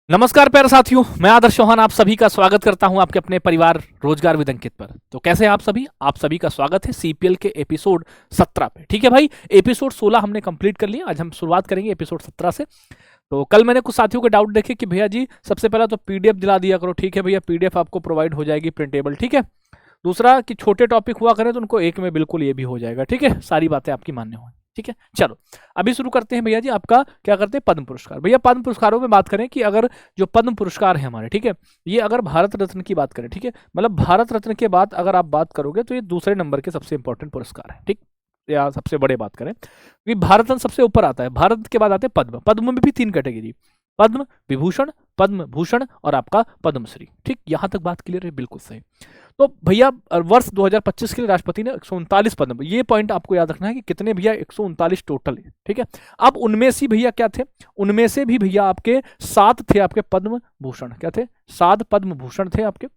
नमस्कार प्यारे साथियों, मैं आदर्श चौहान आप सभी का स्वागत करता हूं आपके अपने परिवार रोजगार विद अंकित पर। तो कैसे हैं आप सभी का स्वागत है सीपीएल के एपिसोड 17 पे। ठीक है भाई, एपिसोड 16 हमने कंप्लीट कर लिया। आज हम शुरुआत करेंगे एपिसोड 17 से। तो कल मैंने कुछ साथियों के डाउट देखे कि भैया जी सबसे पहला तो पीडीएफ दिला दिया करो। ठीक है भैया, पीडीएफ आपको प्रोवाइड हो जाएगी प्रिंटेबल। ठीक है, दूसरा कि छोटे टॉपिक हुआ करें तो उनको एक में बिल्कुल ये भी हो जाएगा। ठीक है, सारी बातें आपकी मान्य होंगी। ठीक है, चलो अभी शुरू करते हैं भैया जी। आपका क्या करते हैं, पद्म पुरस्कार। भैया पद्म पुरस्कारों में बात करें कि अगर जो पद्म पुरस्कार है हमारे, ठीक है, ये अगर भारत रत्न की बात करें, ठीक है, मतलब भारत रत्न के बाद अगर आप बात करोगे तो ये दूसरे नंबर के सबसे इंपॉर्टेंट पुरस्कार है। ठीक, या सबसे बड़े बात करें कि भारत रत्न सबसे ऊपर आता है, भारत के बाद आते हैं पद्म। पद्म में भी तीन कैटेगरी, पद्म विभूषण, पद्म भूषण और आपका पद्मश्री। ठीक, यहां तक बात क्लियर है, बिल्कुल सही। तो भैया वर्ष 2025 के लिए राष्ट्रपति ने 139 पद्म, ये पॉइंट आपको याद रखना है कि कितने भैया 139 टोटल है। ठीक है, अब उनमें से भैया क्या थे, उनमें से भी भैया आपके 7 थे आपके पद्म भूषण। क्या थे, 7 पद्म भूषण थे आपके,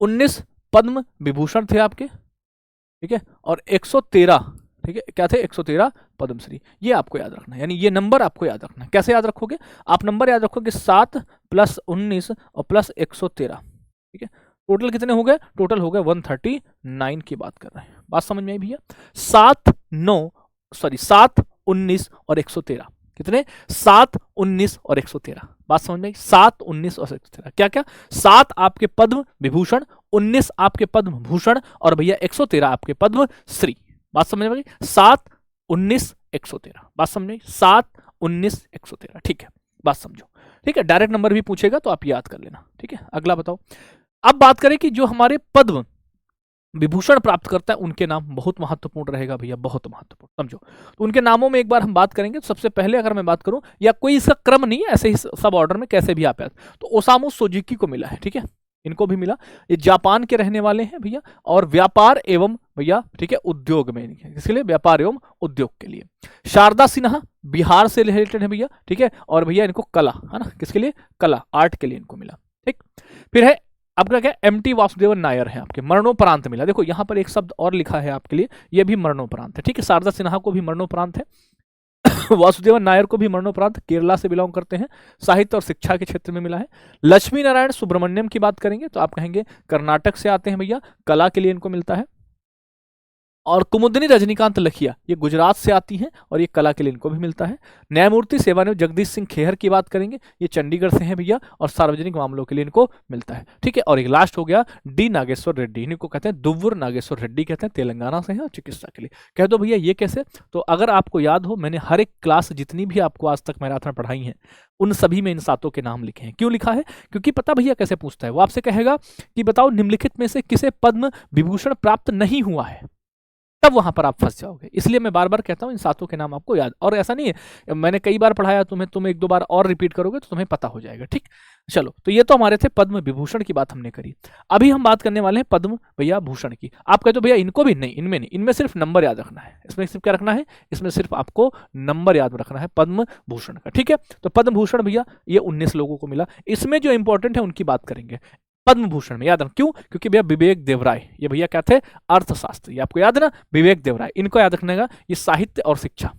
19 पद्म विभूषण थे आपके। ठीक है, और 113, ठीक है, क्या थे, 113 पद्मश्री। ये आपको याद रखना है, यानी ये नंबर आपको याद रखना है। कैसे याद रखोगे, आप नंबर याद रखोगे 7 + 19 और प्लस 113। ठीक है, टोटल कितने हो गए, टोटल हो गए 139 की बात कर रहे हैं। बात समझ में आई भैया, 7 7 19 और 113, कितने, 7 19 और 113। बात समझ में आई, 7 19 और 113 क्या क्या, 7 आपके पद्म विभूषण, 19 आपके पद्म भूषण और भैया 113 आपके पद्म श्री। बात समझ में आई, 7 19 113। बात समझ में आई, 7 19 113। ठीक है, बात समझो। ठीक है, डायरेक्ट नंबर भी पूछेगा तो आप याद कर लेना। ठीक है, अगला बताओ। अब बात करें कि जो हमारे पद्म विभूषण प्राप्त करता है उनके नाम बहुत महत्वपूर्ण रहेगा भैया, बहुत महत्वपूर्ण, समझो। तो उनके नामों में एक बार हम बात करेंगे। तो सबसे पहले अगर मैं बात करूं, या कोई इसका क्रम नहीं है, ऐसे ही सब ऑर्डर में कैसे भी आप, तो ओसामू सुजुकी को मिला है। ठीक है, इनको भी मिला। ये जापान के रहने वाले हैं भैया, और व्यापार एवं भैया, ठीक है, उद्योग में, इसके लिए व्यापार एवं उद्योग के लिए। शारदा सिन्हा बिहार से रिलेटेड है भैया। ठीक है, और भैया इनको कला, है ना, किसके लिए, कला, आर्ट के लिए इनको मिला। ठीक, फिर है आपका क्या, एमटी वासुदेवन नायर है आपके, मरणोपरांत मिला। देखो यहां पर एक शब्द और लिखा है आपके लिए, यह भी मरणोपरांत है। ठीक है, शारदा सिन्हा को भी मरणोपरांत है, वासुदेवन नायर को भी मरणोपरांत, केरला से बिलोंग करते हैं, साहित्य और शिक्षा के क्षेत्र में मिला है। लक्ष्मी नारायण सुब्रमण्यम की बात करेंगे तो आप कहेंगे कर्नाटक से आते हैं भैया, कला के लिए इनको मिलता है। और कुमुदिनी रजनीकांत लखिया, ये गुजरात से आती हैं और ये कला के लिए इनको भी मिलता है। न्यायमूर्ति सेवानिवृत्त जगदीश सिंह खेहर की बात करेंगे, ये चंडीगढ़ से हैं भैया और सार्वजनिक मामलों के लिए इनको मिलता है। ठीक है, और एक लास्ट हो गया डी नागेश्वर रेड्डी, इनको कहते हैं दुव्वुर नागेश्वर रेड्डी कहते हैं, तेलंगाना से हैं और चिकित्सा के लिए। कह दो भैया ये कैसे, तो अगर आपको याद हो, मैंने हर एक क्लास जितनी भी आपको आज तक मैराथन पढ़ाई है उन सभी में इन 7 के नाम लिखे हैं। क्यों लिखा है, क्योंकि पता भैया कैसे पूछता है, वो आपसे कहेगा कि बताओ निम्नलिखित में से किसे पद्म विभूषण प्राप्त नहीं हुआ है, तब वहां पर आप फंस जाओगे। इसलिए मैं बार बार कहता हूं इन 7 के नाम आपको याद, और ऐसा नहीं है मैंने कई बार पढ़ाया तुम्हें, तुम एक दो बार और रिपीट करोगे तो तुम्हें पता हो जाएगा। ठीक, चलो, तो ये तो हमारे थे पद्म विभूषण की बात हमने करी। अभी हम बात करने वाले हैं पद्म भैया भूषण की। आप कहते हो भैया इनको भी नहीं, इनमें नहीं, इनमें सिर्फ नंबर याद रखना है। इसमें सिर्फ क्या रखना है, इसमें सिर्फ आपको नंबर याद रखना है पद्म भूषण का। ठीक है, तो पद्म भूषण भैया ये 19 लोगों को मिला। इसमें जो इंपॉर्टेंट है उनकी बात करेंगे पद्म भूषण में, याद रख, क्यों, क्योंकि भैया विवेक देवराय, ये भैया क्या थे, अर्थशास्त्र, ये आपको याद है ना, विवेक देवराय, इनको याद रखने का, ये साहित्य और शिक्षा।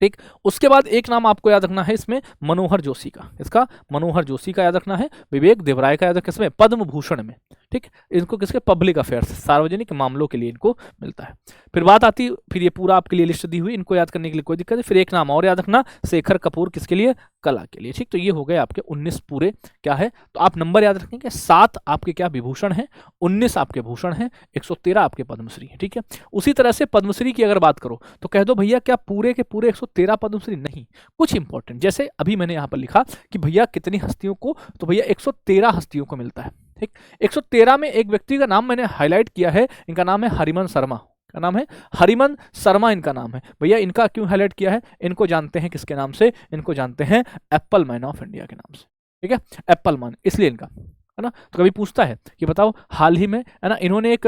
ठीक, उसके बाद एक नाम आपको याद रखना है इसमें मनोहर जोशी का, इसका मनोहर जोशी का याद रखना है, विवेक देवराय का याद रखना, किसमें, पद्म भूषण में। ठीक, इनको किसके, पब्लिक अफेयर्स, सार्वजनिक मामलों के लिए इनको मिलता है। फिर बात आती, फिर ये पूरा आपके लिए लिस्ट दी हुई, इनको याद करने के लिए कोई दिक्कत नहीं। फिर एक नाम और याद रखना, शेखर कपूर, किसके लिए, कला के लिए। ठीक, तो ये हो गए आपके 19 पूरे क्या है, तो आप नंबर याद रखेंगे, 7 आपके क्या विभूषण है, 19 आपके भूषण है, 113 आपके पद्मश्री है। ठीक है, उसी तरह से पद्मश्री की अगर बात करो तो कह दो भैया क्या पूरे के पूरे 113 पद्मश्री नहीं, कुछ इंपॉर्टेंट, जैसे अभी मैंने यहां पर लिखा कि भैया कितनी हस्तियों को, तो भैया 113 हस्तियों को मिलता है। ठीक, 113 में एक व्यक्ति का नाम मैंने हाईलाइट किया है, इनका नाम है हरिमन शर्मा, का नाम है हरिमन शर्मा, इनका नाम है भैया। इनका क्यों हाईलाइट किया है, इनको जानते हैं किसके नाम से, इनको जानते हैं एप्पल मैन ऑफ इंडिया के नाम से। ठीक है, एप्पल मैन, इसलिए इनका, है ना। तो कभी पूछता है कि बताओ हाल ही में, है ना, इन्होंने एक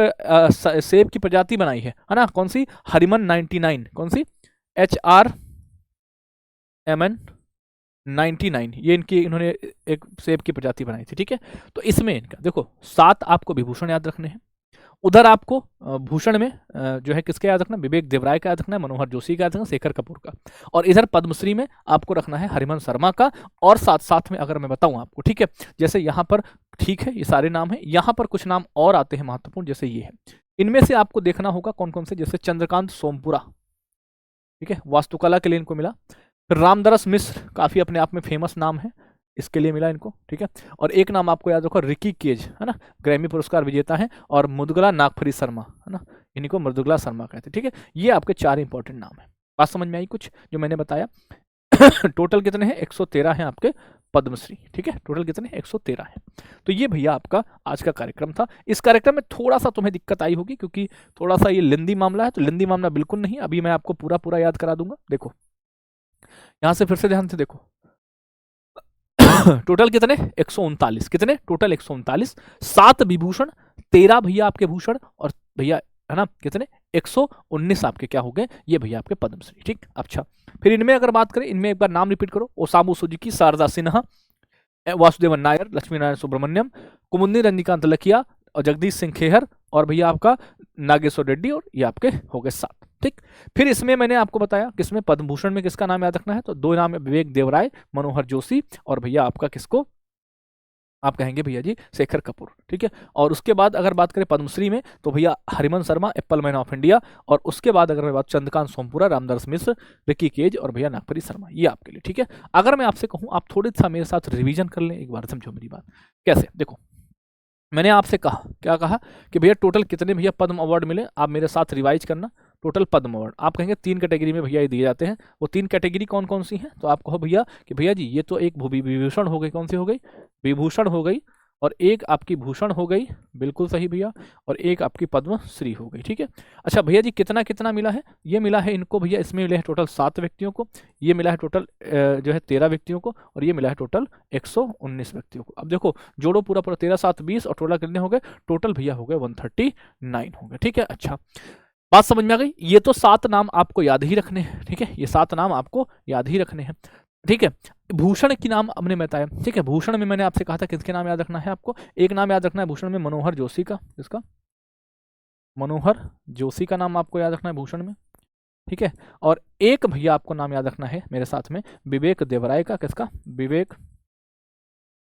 सेब की प्रजाति बनाई है ना, कौन सी, हरिमन 99, कौन सी, HRMN 99, ये इनकी, इन्होंने एक सेब की प्रजाति बनाई थी। ठीक है, तो इसमें इनका देखो 7 आपको विभूषण याद रखने हैं, उधर आपको भूषण में जो है किसका याद रखना, विवेक देवराय का याद रखना है, मनोहर जोशी का याद रखना, शेखर कपूर का। और इधर पद्मश्री में आपको रखना है हरिवंश शर्मा का। और साथ साथ में अगर मैं बताऊं आपको, ठीक है, जैसे यहाँ पर ठीक है ये सारे नाम हैं, यहाँ पर कुछ नाम और आते हैं महत्वपूर्ण, जैसे ये है। इनमें से आपको देखना होगा कौन कौन से, जैसे चंद्रकांत सोमपुरा, ठीक है, वास्तुकला के लिए इनको मिला। फिर रामदरस मिश्र, काफी अपने आप में फेमस नाम है, इसके लिए मिला इनको, ठीक है। और एक नाम आपको याद रखो, रिकी केज, है ना, ग्रैमी पुरस्कार विजेता है। और मुदगला नागफरी शर्मा, है ना, इनको मृदुगला शर्मा कहते हैं, ठीक है। ये आपके 4 इंपॉर्टेंट नाम है। बात समझ में आई कुछ जो मैंने बताया? टोटल कितने हैं? 113 हैं आपके पद्मश्री, ठीक है। टोटल कितने? 113 है। तो ये भैया आपका आज का कार्यक्रम था। इस कार्यक्रम में थोड़ा सा तुम्हें दिक्कत आई होगी क्योंकि थोड़ा सा ये लेंदी मामला है, तो लेंदी मामला बिल्कुल नहीं, अभी मैं आपको पूरा पूरा याद करा दूंगा। देखो यहां से फिर से ध्यान से देखो, टोटल कितने? 139। कितने टोटल? 139। 7 विभूषण, 13 भैया आपके भूषण, और भैया है ना कितने? 119 आपके क्या हो गए? ये भैया आपके पद्मश्री, ठीक। अच्छा, फिर इनमें अगर बात करें, इनमें एक बार नाम रिपीट करो। ओसामू सुजुकी, शारदा सिन्हा, वासुदेवन नायर, लक्ष्मी नारायण सुब्रमण्यम, कुमुदनी रजनीकांत लखिया, और जगदीश सिंह खेहर, और भैया आपका नागेश्वर रेड्डी, और ये आपके हो गए 7, ठीक। फिर इसमें मैंने आपको बताया किसमें पद्म भूषण में किसका नाम याद रखना है, तो 2 नाम है, विवेक देवराय, मनोहर जोशी, और भैया आपका किसको आप कहेंगे भैया जी? शेखर कपूर, ठीक है। और उसके बाद अगर बात करें पद्मश्री में, तो भैया Harivansh Sharma, Apple man of India, और उसके बाद अगर मैं बात चंद्रकांत सोमपुरा, रामदरस मिश्र, रिकी केज, और भैया नागफरी शर्मा, ये आपके लिए, ठीक है। अगर मैं आपसे कहूँ आप थोड़ी सा मेरे साथ रिवीजन कर लें, एक बार समझो मेरी बात कैसे। देखो मैंने आपसे कहा, क्या कहा कि भैया टोटल कितने भैया पद्म अवार्ड मिले, आप मेरे साथ रिवाइज करना। टोटल पद्म अवार्ड आप कहेंगे 3 कैटेगरी में भैया ये दिए जाते हैं। वो 3 कैटेगरी कौन कौन सी हैं? तो आप कहो भैया कि भैया जी ये तो एक विभूषण हो गई, कौन सी हो गई? विभूषण हो गई, और एक आपकी भूषण हो गई, बिल्कुल सही भैया, और एक आपकी पद्मश्री हो गई, ठीक है। अच्छा भैया जी कितना कितना मिला है? ये मिला है इनको भैया, इसमें मिले हैं टोटल 7 व्यक्तियों को, ये मिला है टोटल जो है 13 व्यक्तियों को, और ये मिला है टोटल 119 व्यक्तियों को। अब देखो जोड़ो पूरा पूरा 13 7 20, और टोटल कितने हो गए? टोटल भैया हो गए 139 हो गए, ठीक है। अच्छा बात समझ में आ गई? ये तो 7 नाम आपको याद ही रखने हैं, ठीक है, ये 7 नाम आपको याद ही रखने हैं, ठीक है। भूषण की नाम हमने बताया, ठीक है। भूषण में मैंने आपसे कहा था किसके नाम याद रखना है आपको? एक नाम याद रखना है भूषण में, मनोहर जोशी का, इसका मनोहर जोशी का नाम आपको याद रखना है भूषण में, ठीक है। और एक भैया आपको नाम याद रखना है मेरे साथ में, विवेक देवराय का, किसका? विवेक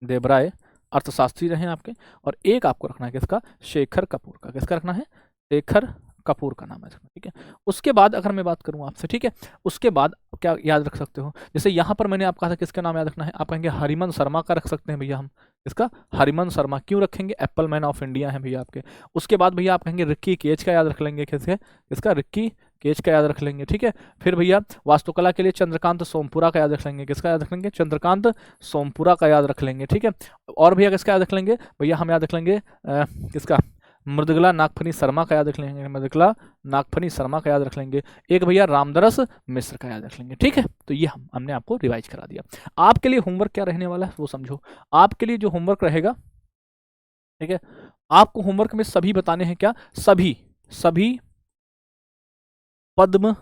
देवराय, अर्थशास्त्री रहे आपके। और एक आपको रखना है किसका? शेखर कपूर का, किसका रखना है? शेखर कपूर का नाम है, ठीक है। उसके बाद अगर मैं बात करूं आपसे, ठीक है, उसके बाद क्या याद रख सकते हो? जैसे यहाँ पर मैंने आपको कहा था किसका नाम याद रखना है, आप कहेंगे हरिवंश शर्मा का रख सकते हैं भैया हम, इसका हरिवंश शर्मा क्यों रखेंगे? एप्पल मैन ऑफ इंडिया है भैया आपके। उसके बाद भैया आप कहेंगे रिक्की केज का याद रख लेंगे, किसके? इसका रिक्की केज का याद रख लेंगे, ठीक है। फिर भैया वास्तुकला के लिए चंद्रकांत सोमपुरा का याद रख लेंगे, किसका याद रख लेंगे? चंद्रकांत सोमपुरा का याद रख लेंगे, ठीक है। और भैया किसका याद रख लेंगे? भैया हम याद रख लेंगे किसका? मृदुगला नागफनी शर्मा का याद रख लेंगे, मृदुगला नागफनी शर्मा का याद रख लेंगे। एक भैया रामदरस मिश्र का याद रख लेंगे, ठीक है। तो ये हमने आपको रिवाइज करा दिया। आपके लिए होमवर्क क्या रहने वाला है वो समझो। आपके लिए जो होमवर्क रहेगा, ठीक है, आपको होमवर्क में सभी बताने हैं, क्या? सभी पद्म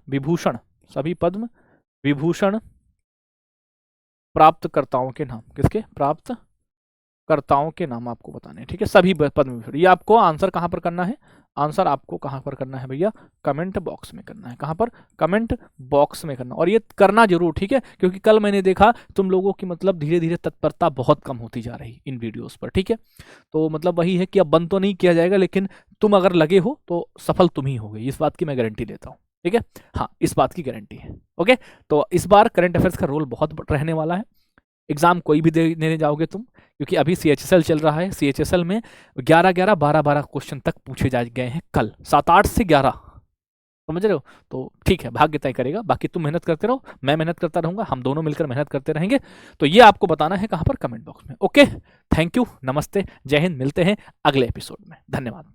विभूषण, सभी पद्म विभूषण प्राप्तकर्ताओं के नाम, किसके? प्राप्त कर्ताओं के नाम आपको बताने हैं, ठीक है, सभी पद्म विभूषण। ये आपको आंसर कहां पर करना है? आंसर आपको कहां पर करना है भैया? कमेंट बॉक्स में करना है। कहां पर? कमेंट बॉक्स में करना। और ये करना जरूर, ठीक है, क्योंकि कल मैंने देखा तुम लोगों की मतलब धीरे धीरे तत्परता बहुत कम होती जा रही इन वीडियोस पर, ठीक है। तो मतलब वही है कि अब बंद तो नहीं किया जाएगा, लेकिन तुम अगर लगे हो तो सफल तुम ही होगे, इस बात की मैं गारंटी देता हूँ, ठीक है। हाँ, इस बात की गारंटी है, ओके। तो इस बार करंट अफेयर्स का रोल बहुत रहने वाला है। एग्जाम कोई भी देने जाओगे तुम, क्योंकि अभी CHSL चल रहा है, CHSL में 11-11 12-12 क्वेश्चन तक पूछे जा गए हैं कल, 7-8 से 11, समझ रहे हो? तो ठीक है, भाग्य तय करेगा। बाकी तुम मेहनत करते रहो, मैं मेहनत करता रहूंगा, हम दोनों मिलकर मेहनत करते रहेंगे। तो ये आपको बताना है कहां पर? कमेंट बॉक्स में, ओके। थैंक यू, नमस्ते, जय हिंद, मिलते हैं अगले एपिसोड में, धन्यवाद।